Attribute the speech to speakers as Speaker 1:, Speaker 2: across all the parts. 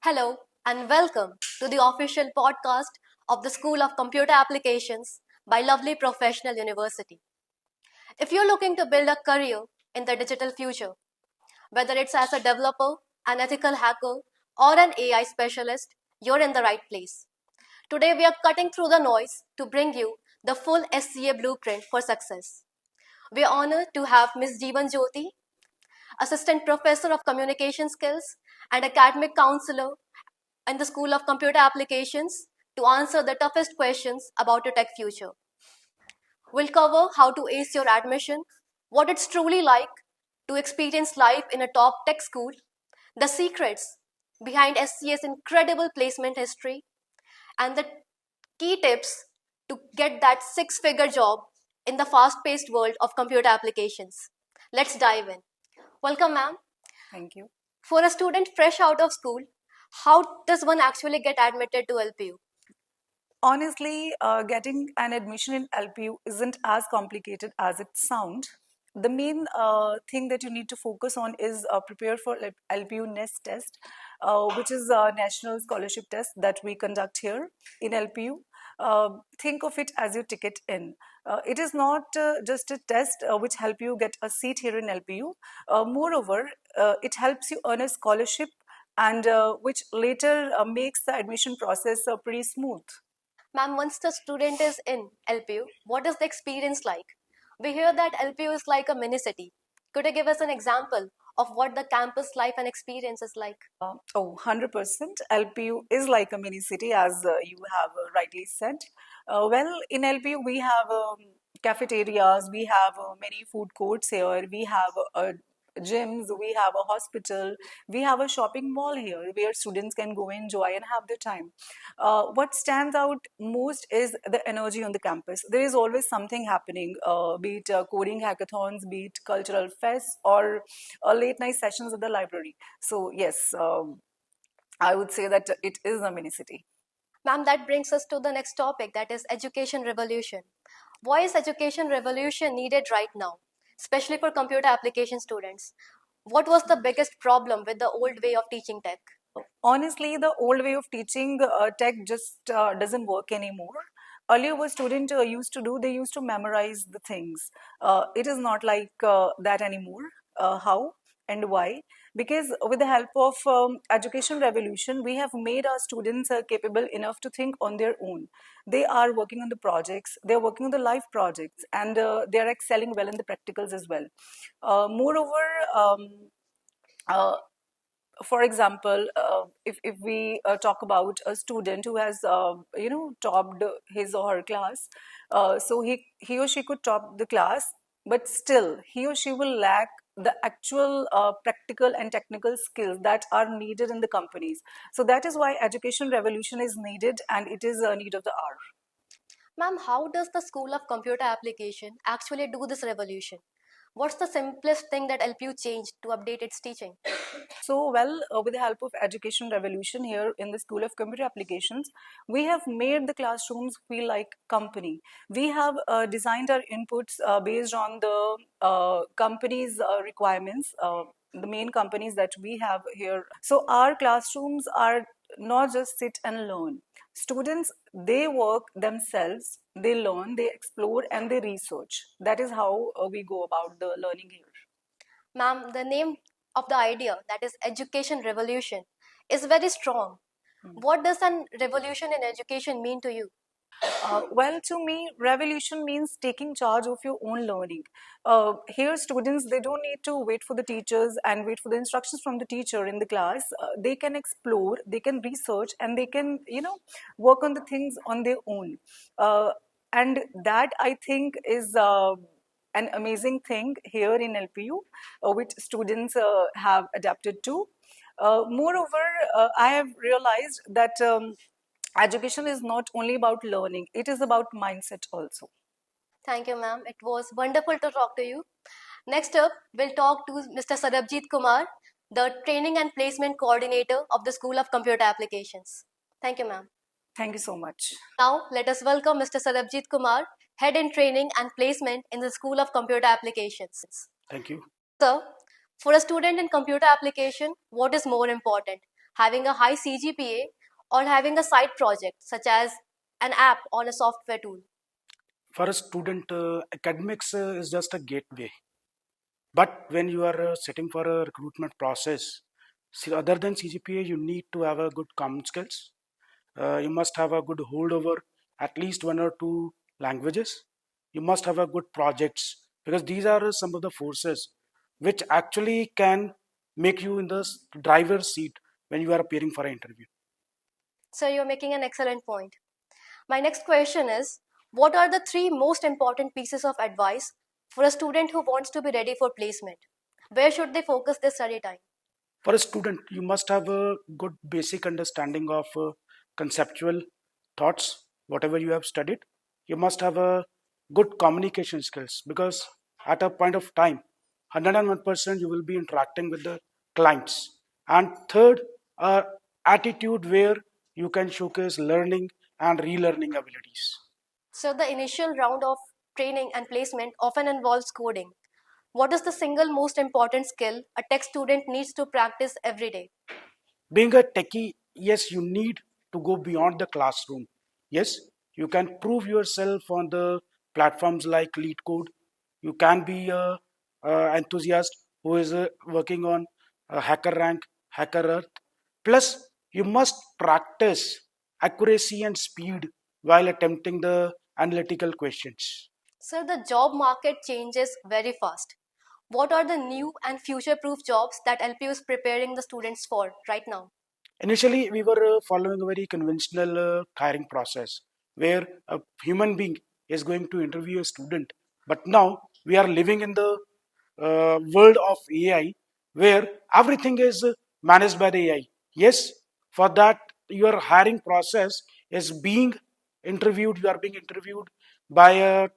Speaker 1: Hello and welcome to the official podcast of the School of Computer Applications by Lovely Professional University. If you're looking to build a career in the digital future, whether it's as a developer, an ethical hacker, or an AI specialist, you're in the right place. Today, we are cutting through the noise to bring you the full SCA blueprint for success. We are honored to have Ms. Jeevan Jyoti, Assistant Professor of Communication Skills and Academic Counselor in the School of Computer Applications, to answer the toughest questions about your tech future. We'll cover how to ace your admission, what it's truly like to experience life in a top tech school, the secrets behind SCA's incredible placement history, and the key tips to get that six-figure job in the fast-paced world of computer applications. Let's dive in. Welcome, ma'am.
Speaker 2: Thank you.
Speaker 1: For a student fresh out of school, how does one actually get admitted to LPU?
Speaker 2: Honestly, getting an admission in LPU isn't as complicated as it sounds. The main thing that you need to focus on is prepare for LPU NEST test, which is a national scholarship test that we conduct here in LPU. Think of it as your ticket in. It is not just a test which help you get a seat here in LPU. Moreover, it helps you earn a scholarship and which later makes the admission process pretty smooth.
Speaker 1: Ma'am, once the student is in LPU, what is the experience like? We hear that LPU is like a mini city. Could you give us an example of what the campus life and experience is like?
Speaker 2: 100%. LPU is like a mini city, as you have rightly said. Well, in LPU, we have cafeterias, we have many food courts here, we have gyms, we have a hospital, we have a shopping mall here where students can go enjoy and have their time. What stands out most is the energy on the campus. There is always something happening, be it coding hackathons, be it cultural fests, or late night sessions at the library. So yes, I would say that it is a mini city.
Speaker 1: Ma'am, that brings us to the next topic, that is education revolution. Why is education revolution needed right now, especially for computer application students? What was the biggest problem with the old way of teaching tech?
Speaker 2: Honestly, the old way of teaching tech just doesn't work anymore. Earlier, what students used to do, they used to memorize the things. It is not like that anymore. How and why? Because with the help of education revolution, we have made our students capable enough to think on their own. They are working on the projects, they are working on the live projects, and they are excelling well in the practicals as well. Moreover, uh, for example, if we talk about a student who has topped his or her class, so he or she could top the class, but still he or she will lack the actual practical and technical skills that are needed in the companies. So that is why education revolution is needed, and it is a need of the hour.
Speaker 1: Ma'am, how does the School of Computer Application actually do this revolution? What's the simplest thing that LPU changed to update its teaching?
Speaker 2: So, well, with the help of Education Revolution here in the School of Computer Applications, we have made the classrooms feel like company. We have designed our inputs based on the company's requirements, the main companies that we have here. So, our classrooms are not just sit and learn. Students, they work themselves, they learn, they explore, and they research. That is how we go about the learning here.
Speaker 1: Ma'am, the name of the idea, that is education revolution, is very strong. What does an revolution in education mean to you?
Speaker 2: Well, to me, revolution means taking charge of your own learning. Here, students, they don't need to wait for the teachers and wait for the instructions from the teacher in the class. They can explore, they can research, and they can, work on the things on their own. And that, I think, is an amazing thing here in LPU, which students have adapted to. Moreover, I have realized that education is not only about learning, it is about mindset also.
Speaker 1: Thank you, ma'am. It was wonderful to talk to you. Next up, we'll talk to Mr. Sarabjit Kumar, the Training and Placement Coordinator of the School of Computer Applications. Thank you, ma'am.
Speaker 2: Thank you so much.
Speaker 1: Now, let us welcome Mr. Sarabjit Kumar, Head in Training and Placement in the School of Computer Applications.
Speaker 3: Thank you.
Speaker 1: Sir, for a student in computer application, what is more important? having a high CGPA, or having a side project such as an app on a software tool?
Speaker 3: For a student, academics is just a gateway. But when you are sitting for a recruitment process, other than CGPA, you need to have a good common skills. You must have a good hold over at least one or two languages. You must have a good projects, because these are some of the forces which actually can make you in the driver's seat when you are appearing for an interview.
Speaker 1: So you're making an excellent point. My next question is, what are the three most important pieces of advice for a student who wants to be ready for placement? Where should they focus their study time?
Speaker 3: For a student, you must have a good basic understanding of conceptual thoughts, whatever you have studied. You must have a good communication skills, because at a point of time, 101% you will be interacting with the clients. And third, attitude where you can showcase learning and relearning abilities.
Speaker 1: So the initial round of training and placement often involves coding. What is the single most important skill a tech student needs to practice every day?
Speaker 3: Being a techie, yes, you need to go beyond the classroom. Yes, you can prove yourself on the platforms like lead code. You can be a enthusiast who is working on hacker rank, hacker earth. Plus you must practice accuracy and speed while attempting the analytical questions.
Speaker 1: So the job market changes very fast. What are the new and future proof jobs that LPU is preparing the students for right now?
Speaker 3: Initially, we were following a very conventional hiring process where a human being is going to interview a student. But now we are living in the world of AI where everything is managed by the AI. Yes, for that, your hiring process is being interviewed. You are being interviewed by a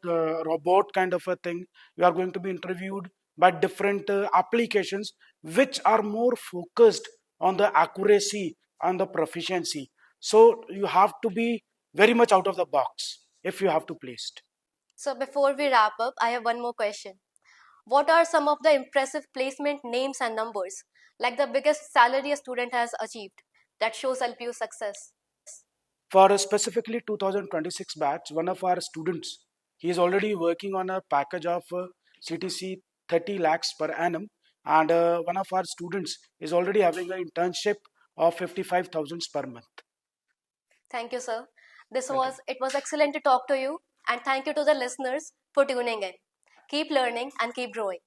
Speaker 3: robot kind of a thing. You are going to be interviewed by different applications which are more focused on the accuracy and the proficiency. So you have to be very much out of the box if you have to place it.
Speaker 1: So before we wrap up, I have one more question. What are some of the impressive placement names and numbers, like the biggest salary a student has achieved, that shows LPU success?
Speaker 3: For specifically 2026 batch, one of our students, he is already working on a package of CTC 30 lakhs per annum, and one of our students is already having an internship of 55,000 per month.
Speaker 1: Thank you, sir.
Speaker 3: Thank you.
Speaker 1: It was excellent to talk to you, and thank you to the listeners for tuning in. Keep learning and keep growing.